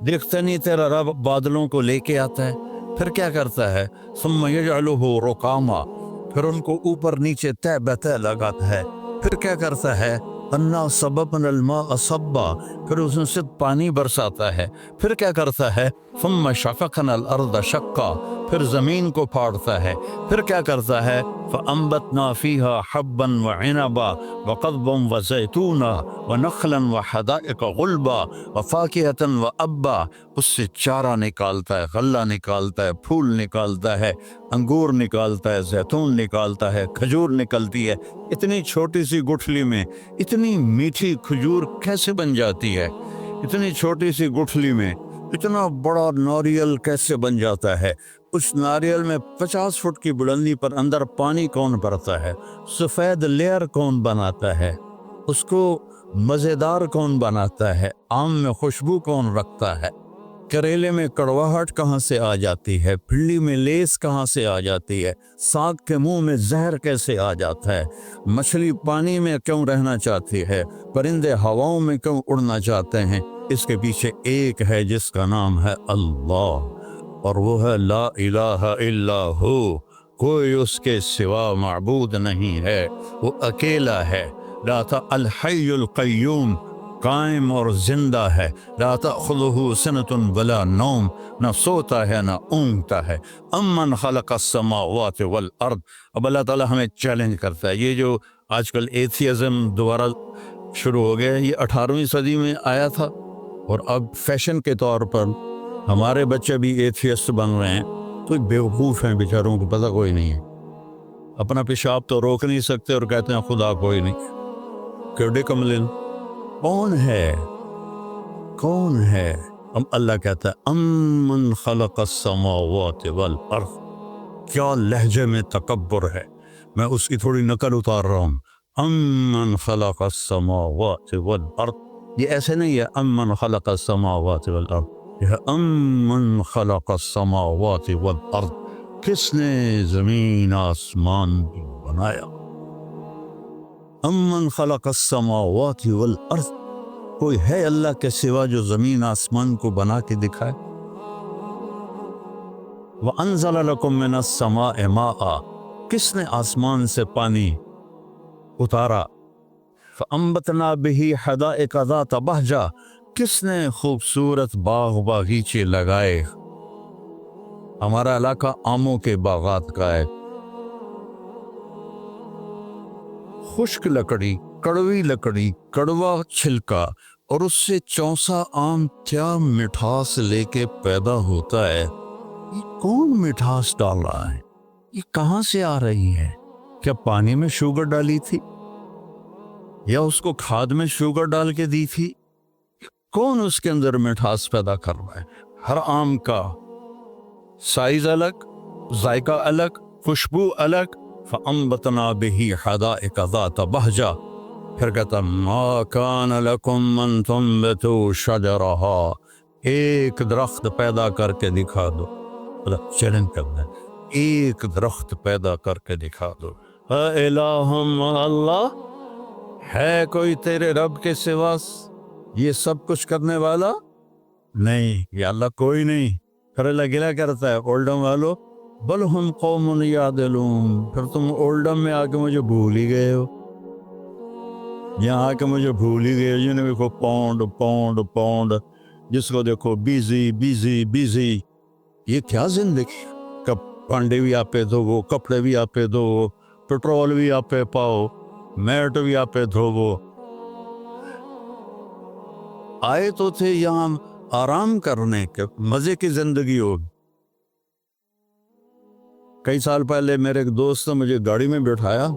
देखता नहीं तेरा रब बादलों को लेके आता है, फिर क्या करता है, सुम्मा यजअलुहु रुकामा, फिर उनको ऊपर नीचे तय बतय लगाता है, फिर क्या करता है, अन्ना सबबनल माअ सब्बा, फिर उसमें से पानी बरसाता है, फिर क्या करता है, सुम्मा शक़क़नल अर्द शक़्क़ा, फिर ज़मीन को फाड़ता है, फिर क्या करता है, फ़अंबतना फ़ीहा हब्बन व इनबा व क़द्बन व ज़ैतूना व नख़लन व हदाइक़ गुल्बा व फ़ाकिहतन व अब्बा, उससे चारा निकालता है, गल्ला निकालता है, फूल निकालता है, अंगूर निकालता है, जैतून निकालता है, खजूर निकलती है। इतनी छोटी सी गुठली में इतनी मीठी खजूर कैसे बन जाती है, इतनी छोटी सी गुठली में इतना बड़ा नारियल कैसे बन जाता है, उस नारियल में 50 फुट की बुलंदी पर अंदर पानी कौन भरता है, सफ़ेद लेयर कौन बनाता है, उसको मज़ेदार कौन बनाता है, आम में खुशबू कौन रखता है, करेले में कड़वाहट कहाँ से आ जाती है, भिंडी में लेस कहाँ से आ जाती है, सांप के मुंह में जहर कैसे आ जाता है, मछली पानी में क्यों रहना चाहती है, परिंदे हवाओं में क्यों उड़ना चाहते हैं, इसके पीछे एक है जिसका नाम है अल्लाह, और वो है ला इलाहा इल्ला हु, कोई उसके सिवा माबूद नहीं है, वो अकेला है। लाता अल हय्युल क़य्यूम, कायम और जिंदा है। ला तअख़ुज़ुहु सिनतुन वला नौम, न सोता है न ऊँघता है। अम्मन ख़लक़स समावाति वल अर्द। अब अल्लाह ताला हमें चैलेंज करता है। ये जो आजकल एथियज़म दोबारा शुरू हो गया है, ये 18वीं सदी में आया था और अब फैशन के तौर पर हमारे बच्चे भी एथियस्ट बन रहे हैं। तो बेवकूफ़ हैं बेचारों को पता कोई नहीं है, अपना पेशाब तो रोक नहीं सकते और कहते हैं खुदा कोई नहीं। केड़े कमलिन, कौन है, कौन है? अब अल्लाह कहता है अम्मन खलक़स समावाति वल अर्द। क्या लहजे में तकब्बुर है, मैं उसकी थोड़ी नकल उतार रहा हूँ। अम्मन खलक़स समावाति वल अर्द, ये ऐसे नहीं है अम्मन खलक़स समावाति वल अर्द, यह अम्मन खलक़स समावाति वल अर्द, किसने ज़मीन आसमान बनाया। अम्मन खलक़स समावाति वल अर्द, कोई है अल्लाह के सिवा जो ज़मीन आसमान को बना के दिखाए। व अंज़ल लकुम मिनस समाए माआ, किसने आसमान से पानी उतारा। फ़अंबतना बिही हदाइक़ ज़ात बहजा, किसने खूबसूरत बाग बागीचे लगाए। हमारा इलाका आमों के बागात का है। खुश्क लकड़ी, कड़वी लकड़ी, कड़वा छिलका और उससे चौसा आम क्या मिठास लेके पैदा होता है। ये कौन मिठास डाल रहा है, ये कहाँ से आ रही है? क्या पानी में शुगर डाली थी या उसको खाद में शुगर डाल के दी थी? कौन उसके अंदर मिठास पैदा कर रहा है? हर आम का साइज अलग, जायका अलग, खुशबू अलग। फ़अंबतना बिही हदाइक़ ज़ात बहजा, फिर कहता मा कान लकुम अन तुंबितू शजरहा, एक दरख्त पैदा करके दिखा दो। चैलेंज करना है, एक दरख्त पैदा करके दिखा दो। इलाहुम अल्लाह, है कोई तेरे रब के सिवा ये सब कुछ करने वाला? नहीं, या अल्लाह कोई नहीं। फिर अल्लाह गिला करता है ओल्डम वालों, बल हम कौमुन यादिलून, फिर तुम ओल्डम में आके मुझे भूल ही गए हो, यहाँ आके मुझे भूल ही गए। जिन्हें देखो पौंड पौंड पौंड, जिसको देखो बिजी बिजी बिजी, ये क्या जिंदगी। कब भांडे भी आप पे धोवो, कपड़े भी आप पे धोवो, पेट्रोल भी आप पे पाओ, मैट भी आप पे धोवो। आए तो थे यहाँ आराम करने के, मजे की जिंदगी होगी। कई साल पहले मेरे एक दोस्त ने मुझे गाड़ी में बिठाया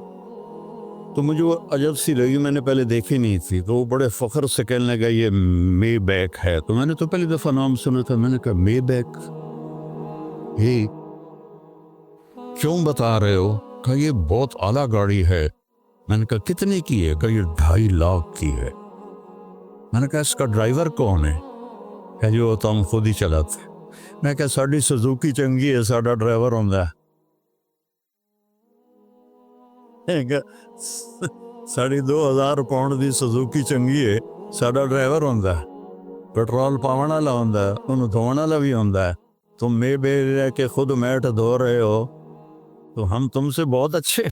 तो मुझे वो अजब सी लगी, मैंने पहले देखी नहीं थी। तो वो बड़े फख्र से कहने लगा ये मे बैक है। तो मैंने तो पहली दफ़ा नाम सुना था। मैंने कहा मे बैक, ये क्यों बता रहे हो? कहा ये बहुत आला गाड़ी है। मैंने कहा कितने की है? कहा ये 2.5 लाख की है। मैंने कहा इसका ड्राइवर कौन है? कहा जी वो तो हम खुद ही चलाते। मैं कहा साड़ी सुजुकी चंगी है, साड़ा ड्राइवर होंगे। 2,500 पाउंड की सुजुकी चंगी है, साड़ा ड्राइवर होंगे। ਪੈਟਰੋਲ ਪਾਉਣ ਵਾਲਾ ਹੁੰਦਾ ਹੈ, ਉਹਨੂੰ ਧੋਣ ਵਾਲਾ ਵੀ ਹੁੰਦਾ ਹੈ। तुम में बेच के खुद मैट धो रहे हो तो हम तुमसे बहुत अच्छे